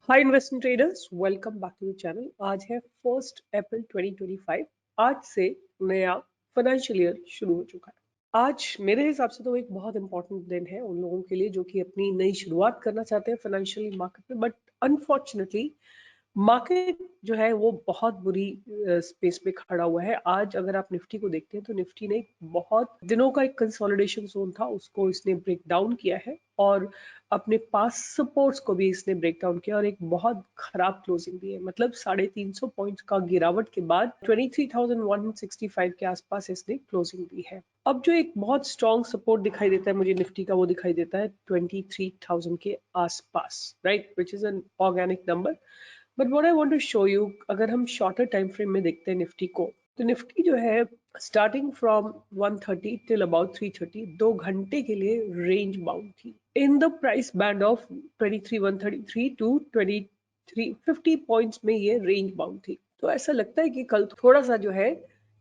Hi investment traders, welcome back to the channel. आज है 1 अप्रैल 2025। आज से नया फाइनेंशियल ईयर शुरू हो चुका है। आज मेरे हिसाब से तो एक बहुत इंपॉर्टेंट दिन है उन लोगों के लिए जो कि अपनी नई शुरुआत करना चाहते हैं फाइनेंशियल मार्केट में। बट अनफॉर्चुनेटली मार्केट जो है वो बहुत बुरी स्पेस पे खड़ा हुआ है। आज अगर आप निफ्टी को देखते हैं तो निफ्टी ने बहुत दिनों का एक कंसोलिडेशन जोन था, उसको इसने ब्रेक डाउन किया है और अपने पास सपोर्ट्स को भी इसने ब्रेक डाउन किया और एक बहुत खराब क्लोजिंग दी है। मतलब 350 पॉइंट्स का गिरावट के बाद 23,165 के आसपास इसने क्लोजिंग दी है। अब जो एक बहुत स्ट्रॉन्ग सपोर्ट दिखाई देता है मुझे निफ्टी का, वो दिखाई देता है 23,000 के आसपास, right, which is an organic number. But what I want to show you, अगर हम शॉर्टर टाइम फ्रेम में देखते हैं निफ्टी को, तो निफ्टी जो है स्टार्टिंग फ्रॉम 130 टिल अबाउट 330 2 घंटे के लिए रेंज बाउंड थी in the price band of 23,133 to 23,50 points में ये रेंज बाउंड थी। तो ऐसा लगता है कि कल थोड़ा सा जो है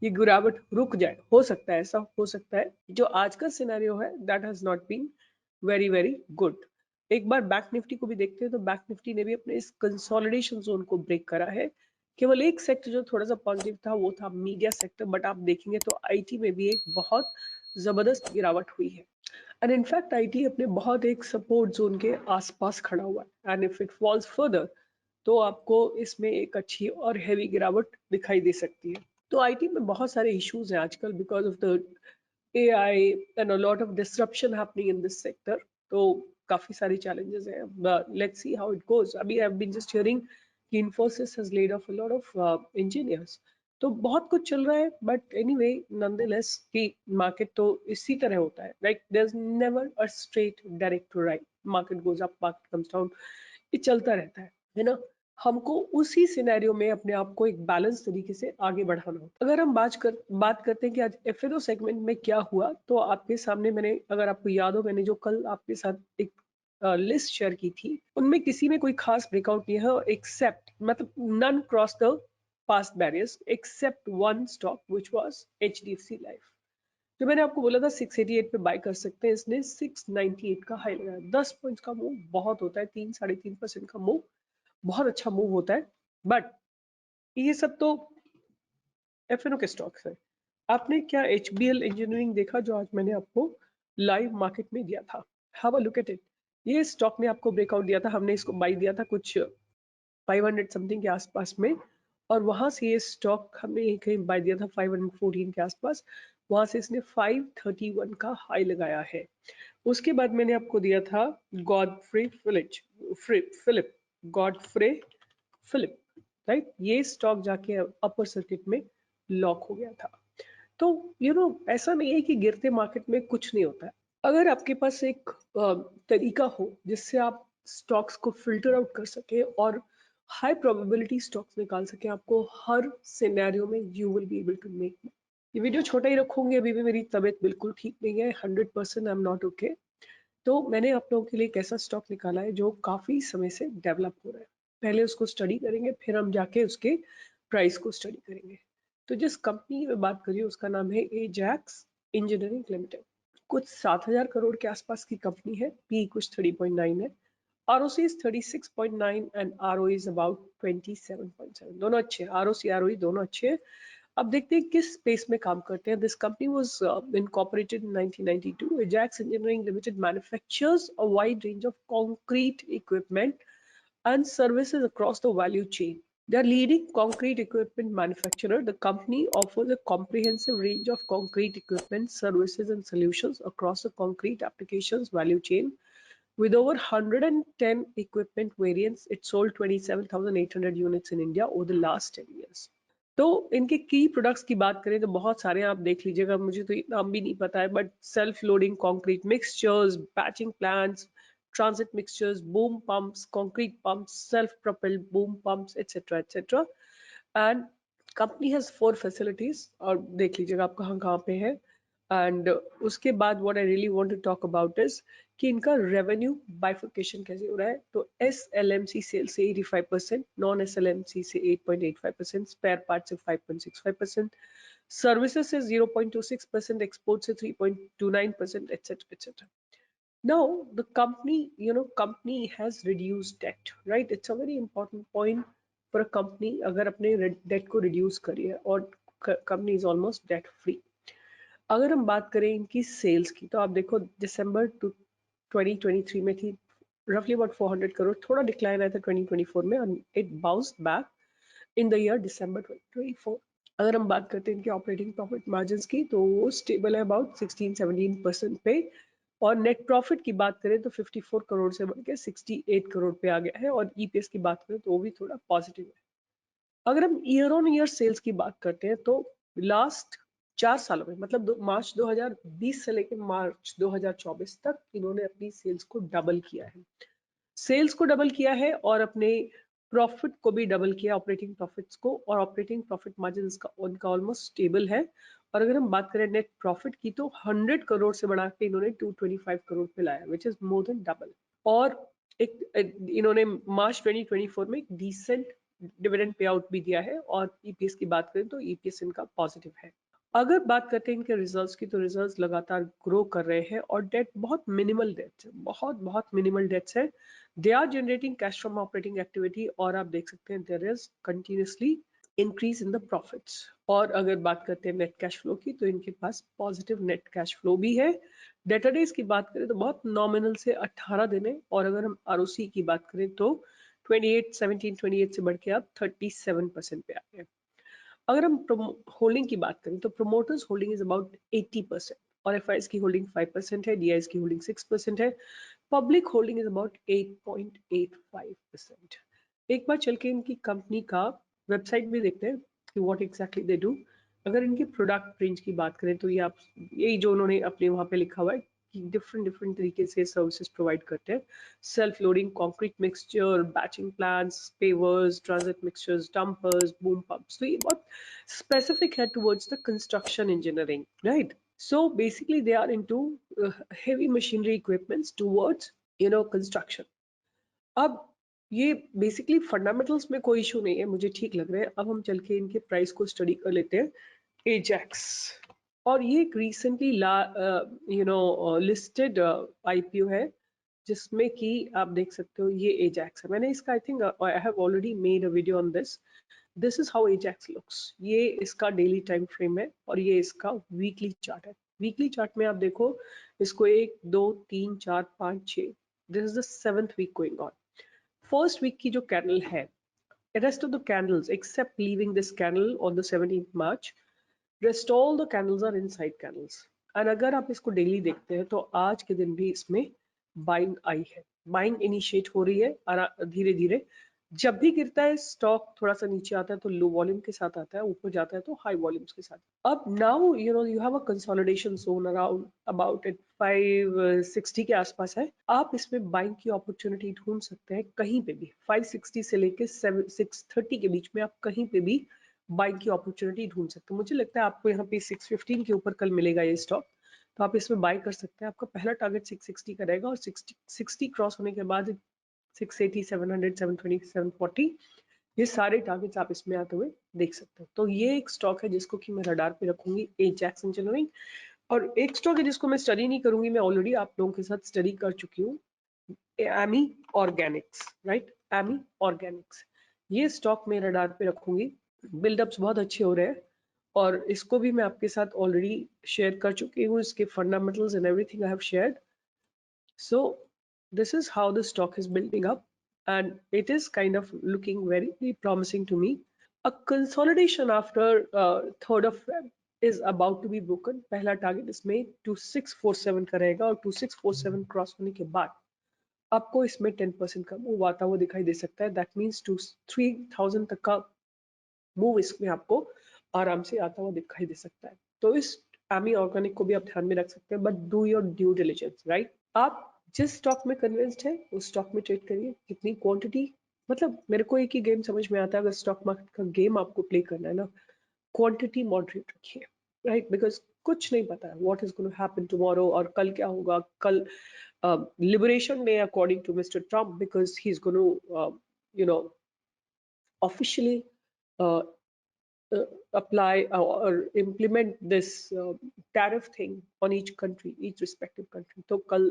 ये गिरावट रुक जाए, हो सकता है, ऐसा हो सकता है। जो आज का सिनेरियो है that has not been very very good. एक बार बैंक निफ्टी को भी देखते हैं तो बैंक निफ्टी ने भी अपने इस कंसोलिडेशन जोन को ब्रेक करा है। केवल एक सेक्टर जो थोड़ा सा पॉजिटिव था वो था मीडिया सेक्टर, बट आप देखेंगे तो आईटी में भी एक बहुत जबरदस्त गिरावट हुई है। एंड इनफैक्ट आईटी अपने बहुत एक सपोर्ट जोन के आसपास खड़ा हुआ है and if it falls further तो आपको इसमें एक अच्छी और हैवी गिरावट दिखाई दे सकती है। तो आईटी में बहुत सारे इश्यूज हैं आजकल because of the AI and a lot of disruption happening in this sector. तो काफी सारी challenges हैं, but let's see how it goes. अभी I've been just hearing कि Infosys has laid off a lot of engineers. तो बहुत कुछ चल रहा है, but anyway nonetheless कि market तो इसी तरह होता है, like there's never a straight direct right. Market goes up, market comes down. ये चलता रहता है ना। हमको उसी सिनेरियो में अपने आप को एक बैलेंस तरीके से आगे बढ़ाना होता है। अगर हम बात करते हैं कि आज एफएनओ सेगमेंट में क्या हुआ, तो आपके सामने मैंने, अगर आपको याद हो, मैंने जो कल आपके साथ एक लिस्ट शेयर की थी उनमें किसी में कोई खास ब्रेकआउट नहीं है, एक्सेप्ट मतलब none cross the past barriers except one stock which was HDFC Life. जो मैंने आपको बोला था 688 पे बाय कर सकते हैं, इसने 698 का हाई लगाया। 10 पॉइंट्स का मूव बहुत होता है, 3 साढ़े 3% का मूव बहुत अच्छा मूव होता है। बट ये सब तो एफएनओ के स्टॉक्स है। आपने क्या एचबीएल इंजीनियरिंग देखा जो आज मैंने आपको लाइव मार्केट में दिया था? Have a look at it. ये स्टॉक ने आपको ब्रेकआउट दिया था, हमने इसको बाई दिया था कुछ 500 समथिंग के आसपास में, और वहां से ये स्टॉक हमने कहीं बाय दिया था 514 के आसपास। वहां से इसने 531 का हाई लगाया है। उसके बाद मैंने आपको दिया था Godfrey Philip Godfrey Philip, right. ये स्टॉक जाके अपर सर्किट में लॉक हो गया था। तो ऐसा नहीं है कि गिरते मार्केट में कुछ नहीं होता है। अगर आपके पास एक तरीका हो जिससे आप स्टॉक्स को फिल्टर आउट कर सके और हाई प्रोबेबिलिटी स्टॉक्स निकाल सके, आपको हर सिनेरियो में you will be able to make. ये वीडियो छोटा ही रखूंगी, अभी भी मेरी तबीयत बिल्कुल ठीक नहीं है, 100% आई एम नॉट ओके। तो मैंने आप लोगों के लिए एक ऐसा स्टॉक निकाला है जो काफी समय से डेवलप हो रहा है। पहले उसको स्टडी करेंगे, फिर हम जाके उसके प्राइस को स्टडी करेंगे। तो जिस कंपनी में बात करिए उसका नाम है एजैक्स इंजीनियरिंग लिमिटेड। कुछ 7,000 करोड़ के आसपास की कंपनी है, पी कुछ 30.9 है, ROC is 36.9 and ROE is about 27.7। दोनों अच्छे हैं, ROC ROE दोनों अच्छे हैं। अब देखते हैं किस स्पेस में काम करते हैं। This company was incorporated in 1992। Ajax Engineering Limited manufactures a wide range of concrete equipment and services across the value chain. They are leading concrete equipment manufacturer. The company offers a comprehensive range of concrete equipment, services, and solutions across the concrete applications value chain. With over 110 equipment variants, it sold 27,800 units in India over the last 10 years. तो इनके की products की बात करें तो बहुत सारे हैं, आप देख लीजिएगा, मुझे तो नाम भी नहीं पता है, but self loading concrete mixtures, batching plants, transit mixtures, boom pumps, concrete pumps, self propelled boom pumps, etcetera etcetera. And company has 4 facilities, और देख लीजिएगा आप कहाँ कहाँ पे है। एंड उसके बाद what I really want to talk about is कि इनका रेवेन्यू बाइफर्केशन कैसे हो रहा है। तो SLMC सेल से 85%, नॉन SLMC से 8.85%, स्पेयर पार्ट से 5.65%, सर्विसेज से 0.26%, एक्सपोर्ट से 3.29%, etcetera etcetera. Now the company, company has reduced debt, right? It's a very important point for a company अगर अपने debt को reduce करिए और company is almost debt free. अगर हम बात करें इनकी सेल्स की तो आप देखो दिसंबर 2023 में थी roughly about 400 करोड़, थोड़ा डिक्लाइन आया था 2024 में and it bounced back in the year December 2024. अगर हम बात करते हैं इनके ऑपरेटिंग प्रॉफिट मार्जिन्स की तो वो स्टेबल है अबाउट 16-17% पे, और नेट प्रॉफिट की बात करें तो 54 करोड़ से बढ़ के 68 करोड़ पे आ गया है, और ईपीएस की बात करें तो वो भी थोड़ा पॉजिटिव है। अगर हम ईयर ऑन ईयर सेल्स की बात करते हैं तो लास्ट 4 सालों में, मतलब मार्च 2020 से लेकर मार्च 2024 तक इन्होंने अपनी सेल्स को डबल किया है। सेल्स को डबल किया है और अपने प्रॉफिट को भी डबल किया, ऑपरेटिंग प्रॉफिट्स को, और ऑपरेटिंग प्रॉफिट मार्जिन का उनका ऑलमोस्ट स्टेबल है। और अगर हम बात करें नेट प्रॉफिट की तो 100 करोड़ से बढ़ा के इन्होंने 225 करोड़ पे लाया, which is more than double. और इन्होंने मार्च 2024 में एक डिसेंट डिविडेंड पे आउट भी दिया है, और ईपीएस की बात करें तो ईपीएस इनका पॉजिटिव है। अगर बात करते हैं इनके रिजल्ट्स की तो रिजल्ट्स लगातार ग्रो कर रहे हैं, और डेट बहुत मिनिमल डेट्स है, बहुत बहुत मिनिमल डेट्स है। They are generating cash from operating activity, और आप देख सकते हैं there is continuously increase in the profits. और अगर बात करते हैं नेट कैश फ्लो की तो इनके पास पॉजिटिव नेट कैश फ्लो भी है। डेटर डेज की बात करें तो बहुत नॉमिनल से 18 दिन है, और अगर हम आरओसी की बात करें तो 28 से बढ़ के आप 37% पे आ गए। अगर हम होल्डिंग की बात करें तो प्रोमोटर्स होल्डिंग इज अबाउट 80%, और एफआईएस की होल्डिंग 5% है, डीआईएस की होल्डिंग 6% है, पब्लिक होल्डिंग इज अबाउट 8.85%। एक बार चल के इनकी कंपनी का वेबसाइट भी देखते हैं कि व्हाट एग्जैक्टली दे डू। अगर इनकी प्रोडक्ट रेंज की बात करें तो ये आप यही जो उन्होंने अपने वहां पे लिखा हुआ है कि डिफरेंट डिफरेंट तरीके से सर्विसेज प्रोवाइड करते हैं। Self loading concrete mixture, batching plants, pavers, transit mixtures, dumpers, boom pumps, तो ये बहुत specific है towards the construction engineering, right? So basically they are into heavy machinery equipments towards construction. अब ये बेसिकली फंडामेंटल्स में कोई इशू नहीं है, मुझे ठीक लग रहा है। अब हम चल के इनके प्राइस को स्टडी कर लेते हैं। एजैक्स, और ये एक रिसेंटली लिस्टेड आईपीओ है जिसमें कि आप देख सकते हो ये एजैक्स है। मैंने इसका I think I have already made a video on this. This is how Ajax looks. ये इसका डेली टाइम फ्रेम है और ये इसका वीकली चार्ट है। वीकली चार्ट में आप देखो इसको 1 2 3 4 5 6, this is the 7th week going on. First week की जो कैंडल है, rest of the candles except leaving this candle on the 17th March, rest all the candles are inside candles। और अगर आप इसको डेली देखते हैं तो आज के दिन भी इसमें बाइंग आई है, बाइंग इनिशिएट हो रही है धीरे धीरे। जब भी गिरता है स्टॉक थोड़ा सा नीचे आता है तो लो वॉल्यूम के साथ आता है, ऊपर जाता है तो हाई वॉल्यूम्स के साथ। अब now you have a consolidation zone around about at 560 के आसपास है। आप इसमें बाइंग की अपॉर्चुनिटी ढूंढ सकते हैं कहीं पे भी, 560 से लेके 630 के बीच में आप कहीं पे भी बाइंग की अपॉर्चुनिटी ढूंढ सकते हैं। मुझे लगता है आपको यहाँ पे 615 के ऊपर कल मिलेगा ये स्टॉक, तो आप इसमें बाय कर सकते हैं। आपका पहला टारगेट 660 का रहेगा, और 60 क्रॉस होने के बाद 680, 700, 720, 740, ये सारे टारगेट्स आप इसमें आते हुए देख सकते हो। तो ये एक स्टॉक है जिसको कि मैं रडार पे रखूंगी, एजैक्स इंजीनियरिंग। और एक स्टॉक है जिसको मैं स्टडी नहीं करूंगी, मैं ऑलरेडी आप लोगों के साथ स्टडी कर चुकी हूँ, एमी ऑर्गेनिक्स, राइट? एमी ऑर्गेनिक्स, ये स्टॉक में रडार पे रखूंगी। बिल्डअप्स बहुत अच्छे हो रहे हैं, और इसको भी मैं आपके साथ ऑलरेडी शेयर कर चुकी हूँ, इसके fundamentals and everything I have shared. So this is how the stock is building up, and it is kind of looking very, very promising to me. A consolidation after 3rd of Feb is about to be broken. पहला target इसमें 2647 का रहेगा, और 2647 cross होने के बाद आपको इसमें 10% का मूव आता हुआ दिखाई दे सकता है। दैट मीन्स टू 3000 तक का मूव इसमें आपको आराम से आता हुआ दिखाई दे सकता है। तो इस एमी ऑर्गेनिक को भी आप ध्यान में रख सकते हैं, but do your due diligence, right? आप जिस स्टॉक में कन्विंस्ड है उस स्टॉक में ट्रेड करिए। कितनी क्वांटिटी, मतलब मेरे को एक ही गेम समझ में आता है, अगर स्टॉक मार्केट का गेम आपको प्ले करना है ना, क्वांटिटी मॉडरेट रखिए, राइट? बिकॉज कुछ नहीं पता है what is going to happen tomorrow, और कल क्या होगा। कल liberation day according to mister Trump, because he is going to officially apply or implement this tariff thing on each country, each respective country. तो कल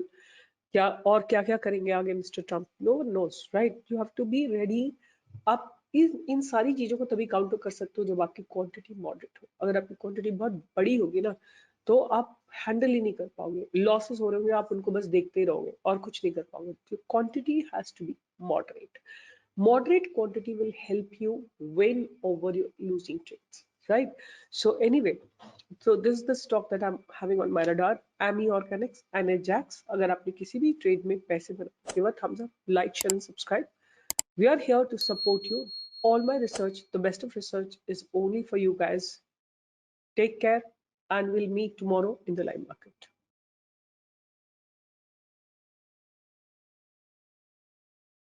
क्या क्या करेंगे आगे mister Trump? No one knows, right? You have to be ready. आप इन सारी चीजों को तभी काउंटर कर सकते हो जब आपकी क्वांटिटी मॉडरेट हो। अगर आपकी क्वांटिटी बहुत बड़ी होगी ना, तो आप हैंडल ही नहीं कर पाओगे, लॉसेस हो रहे होंगे, आप उनको बस देखते ही रहोगे और कुछ नहीं कर पाओगे। Quantity has to be moderate. Moderate quantity will help you win over your losing trades, right? So anyway, so this is the stock that I'm having on my radar. AMI Organics and Ajax. अगर आपने किसी भी trade में पैसे बना, give a thumbs up, like, share and subscribe. We are here to support you. All my research, the best of research is only for you guys. Take care and we'll meet tomorrow in the live market.